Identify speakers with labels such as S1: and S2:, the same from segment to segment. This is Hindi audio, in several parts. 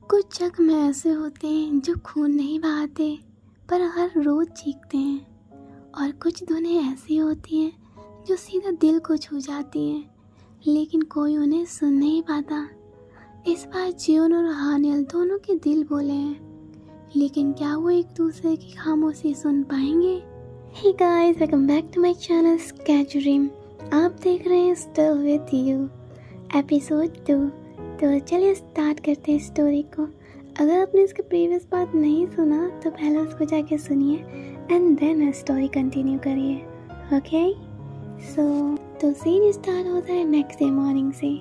S1: कुछ जख्म ऐसे होते हैं जो खून नहीं बहाते पर हर रोज़ चीखते हैं, और कुछ धुनें ऐसी होती हैं जो सीधा दिल को छू जाती हैं लेकिन कोई उन्हें सुन नहीं पाता। इस बार जियोन और हानियल दोनों के दिल बोले हैं, लेकिन क्या वो एक दूसरे की खामोशी सुन पाएंगे? Hey guys, welcome back to my channel sketch dream. आप देख रहे हैं स्टिल विद यू एपिसोड 2। तो चलिए स्टार्ट करते हैं स्टोरी को। अगर आपने इसके प्रीवियस पार्ट नहीं सुना तो पहले उसको जाके सुनिए एंड देन स्टोरी कंटिन्यू करिए। ओके तो सीन स्टार्ट होता है नेक्स्ट डे मॉर्निंग से।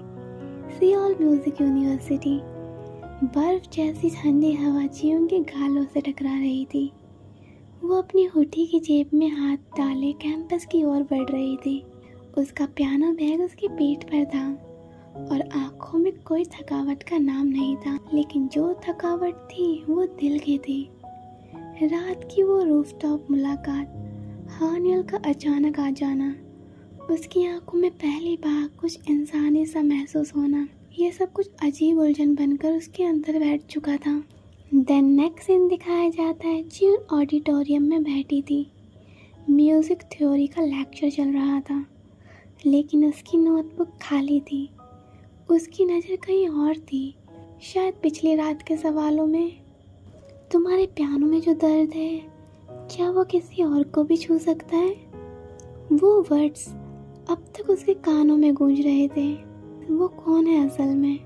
S1: Seoul music university. बर्फ जैसी ठंडी हवा जियोन के गालों से टकरा रही थी। वो अपनी हुडी की जेब में हाथ डाले कैंपस की ओर बढ़ रही थी। उसका पियानो बैग उसके पीठ पर था और आंखों में कोई थकावट का नाम नहीं था, लेकिन जो थकावट थी वो दिल की थी। रात की वो रूफटॉप मुलाकात, हानियल का अचानक आ जाना, उसकी आंखों में पहली बार कुछ इंसानी सा महसूस होना, ये सब कुछ अजीब उलझन बनकर उसके अंदर बैठ चुका था। देन नेक्स्ट सीन दिखाया जाता है जियोन ऑडिटोरियम में बैठी थी। म्यूजिक थ्योरी का लेक्चर चल रहा था, लेकिन उसकी नोटबुक खाली थी। उसकी नज़र कहीं और थी, शायद पिछली रात के सवालों में। तुम्हारे पियानो में जो दर्द है, क्या वो किसी और को भी छू सकता है? वो वर्ड्स अब तक उसके कानों में गूंज रहे थे। वो कौन है असल में?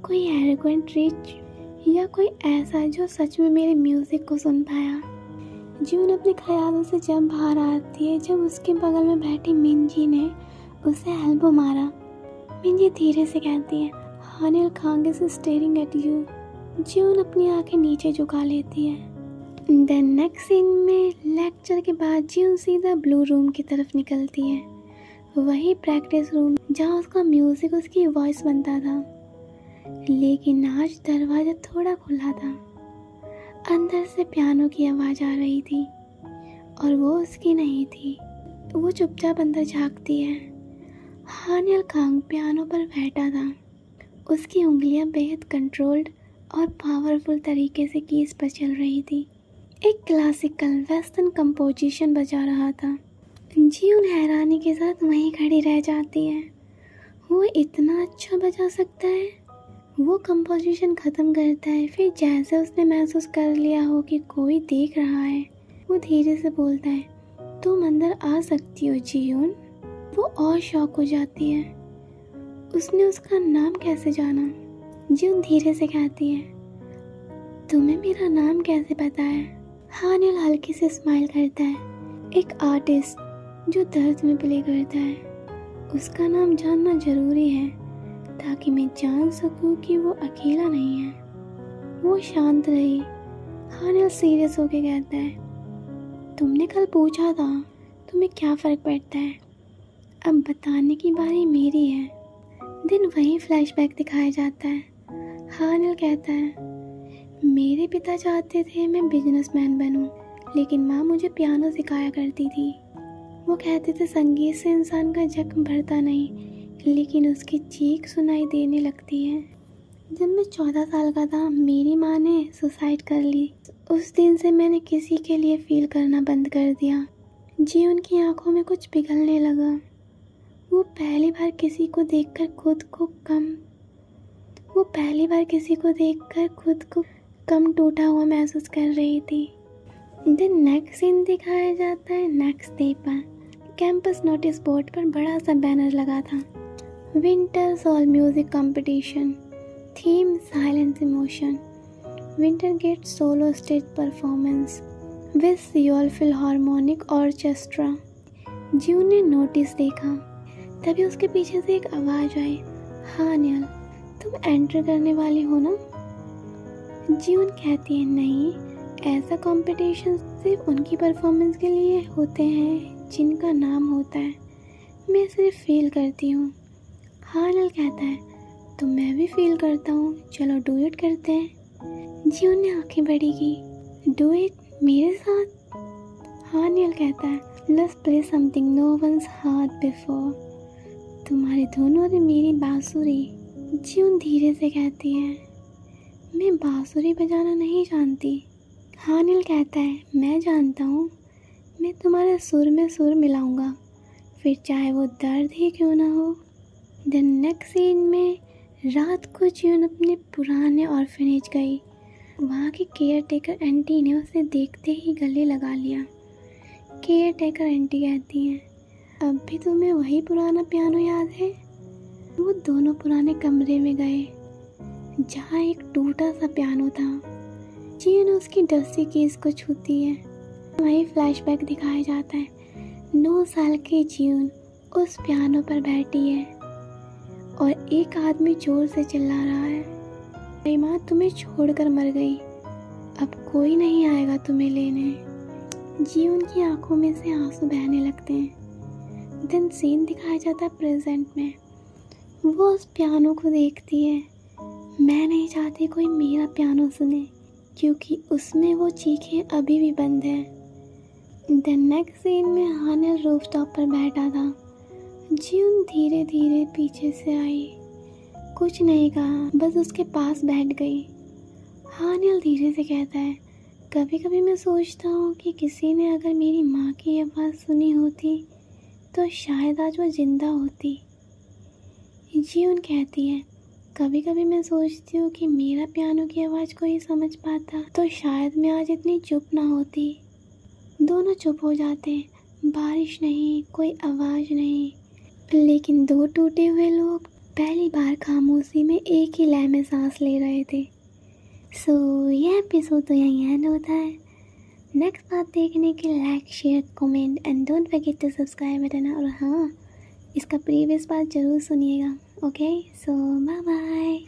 S1: कोई एरोगेंट रिच या कोई ऐसा जो सच में मेरे म्यूज़िक को सुन पाया? जियोन अपने ख्यालों से जब बाहर आती है जब उसके बगल में बैठी मिंजी ने उसे एल्बो मारा। मिंजी धीरे से कहती है, हानियल खांग इज स्टेरिंग एट यू। जियोन अपनी आंखें नीचे झुका लेती है। देन नेक्स्ट सीन में लेक्चर के बाद जियोन सीधा ब्लू रूम की तरफ निकलती है, वही प्रैक्टिस रूम जहाँ उसका म्यूजिक उसकी वॉइस बनता था। लेकिन आज दरवाजा थोड़ा खुला था। अंदर से पियानो की आवाज़ आ रही थी और वो उसकी नहीं थी। वो चुपचाप अंदर झांकती है। हानियल खांग पियानो पर बैठा था। उसकी उंगलियां बेहद कंट्रोल्ड और पावरफुल तरीके से कीज पर चल रही थी। एक क्लासिकल वेस्टर्न कंपोजिशन बजा रहा था। जियोन हैरानी के साथ वहीं खड़ी रह जाती है। वो इतना अच्छा बजा सकता है? वो कंपोजिशन ख़त्म करता है, फिर जैसे उसने महसूस कर लिया हो कि कोई देख रहा है, वो धीरे से बोलता है, तुम अंदर आ सकती हो जियोन। वो और शॉक हो जाती है। उसने उसका नाम कैसे जाना? जियोन धीरे से कहती है, तुम्हें मेरा नाम कैसे पता है? हानियल हल्की से स्माइल करता है। एक आर्टिस्ट जो दर्द में प्ले करता है, उसका नाम जानना ज़रूरी है ताकि मैं जान सकूं कि वो अकेला नहीं है। वो शांत रही। हानियल सीरियस होके कहता है, तुमने कल पूछा था तुम्हें क्या फ़र्क पड़ता है, अब बताने की बारी मेरी है। दिन वही फ्लैशबैक दिखाया जाता है। हानियल कहता है, मेरे पिता चाहते थे मैं बिजनेसमैन बनूं, लेकिन माँ मुझे पियानो सिखाया करती थी। वो कहते थे संगीत से इंसान का जख्म भरता नहीं, लेकिन उसकी चीख सुनाई देने लगती है। जब मैं 14 साल का था मेरी माँ ने सुसाइड कर ली। उस दिन से मैंने किसी के लिए फील करना बंद कर दिया। जियोन की आंखों में कुछ पिघलने लगा। वो पहली बार किसी को देखकर खुद को कम टूटा हुआ महसूस कर रही थी। देन नेक्स्ट सीन दिखाया जाता है नेक्स्ट डे पर। कैंपस नोटिस बोर्ड पर बड़ा सा बैनर लगा था, winter soul music competition, theme silence emotion, winter gate solo stage performance with Seoul philharmonic orchestra. Jeon ने नोटिस देखा, तभी उसके पीछे से एक आवाज़ आई, हानियल तुम एंटर करने वाली हो ना? जियोन कहती है, नहीं, ऐसा कंपटीशन सिर्फ उनकी परफॉर्मेंस के लिए होते हैं जिनका नाम होता है, मैं सिर्फ फील करती हूँ। हानियल कहता है, तो मैं भी फील करता हूँ, चलो डू इट करते हैं। जियोन ने आंखें बड़ी की, डू इट मेरे साथ? हानियल कहता है, let's play something no one's heard before, तुम्हारे धुन और मेरी बांसुरी। जियोन धीरे से कहती है, मैं बांसुरी बजाना नहीं जानती। हानिल कहता है, मैं जानता हूँ, मैं तुम्हारे सुर में सुर मिलाऊंगा, फिर चाहे वो दर्द ही क्यों ना हो। द नेक्स्ट सीन में रात को जियोन अपने पुराने ऑर्फनेज गई। वहाँ की केयर टेकर आंटी ने उसे देखते ही गले लगा लिया। केयर टेकर आंटी कहती हैं, अब भी तुम्हें वही पुराना पियानो याद है? वो दोनों पुराने कमरे में गए जहाँ एक टूटा सा पियानो था। जियोन उसकी डस्टी कीज को छूती है। वही फ्लैशबैक दिखाया जाता है। 9 साल की जियोन उस पियानो पर बैठी है और एक आदमी जोर से चिल्ला रहा है, मेरी माँ तुम्हें छोड़कर मर गई, अब कोई नहीं आएगा तुम्हें लेने। जियोन की आंखों में से आंसू बहने लगते हैं। देन सीन दिखाया जाता है प्रेजेंट में। वो उस पियानो को देखती है। मैं नहीं चाहती कोई मेरा पियानो सुने, क्योंकि उसमें वो चीखें अभी भी बंद हैं। द नेक्स्ट सीन में हानिल रूफटॉप पर बैठा था। जियोन धीरे धीरे पीछे से आई, कुछ नहीं कहा, बस उसके पास बैठ गई। हानिल धीरे से कहता है, कभी कभी मैं सोचता हूँ कि किसी ने अगर मेरी माँ की आवाज़ सुनी होती तो शायद आज वो जिंदा होती। जियोन कहती है, कभी कभी मैं सोचती हूँ कि मेरा पियानो की आवाज़ कोई समझ पाता तो शायद मैं आज इतनी चुप ना होती। दोनों चुप हो जाते हैं। बारिश नहीं, कोई आवाज़ नहीं, लेकिन दो टूटे हुए लोग पहली बार खामोशी में एक ही लय में सांस ले रहे थे। सो ये एपिसोड तो यहीं एंड होता है। नेक्स्ट बात देखने के लिए like, share, comment and don't forget to subscribe button. और हाँ, इसका प्रीवियस पार्ट ज़रूर सुनिएगा। Okay, so bye bye.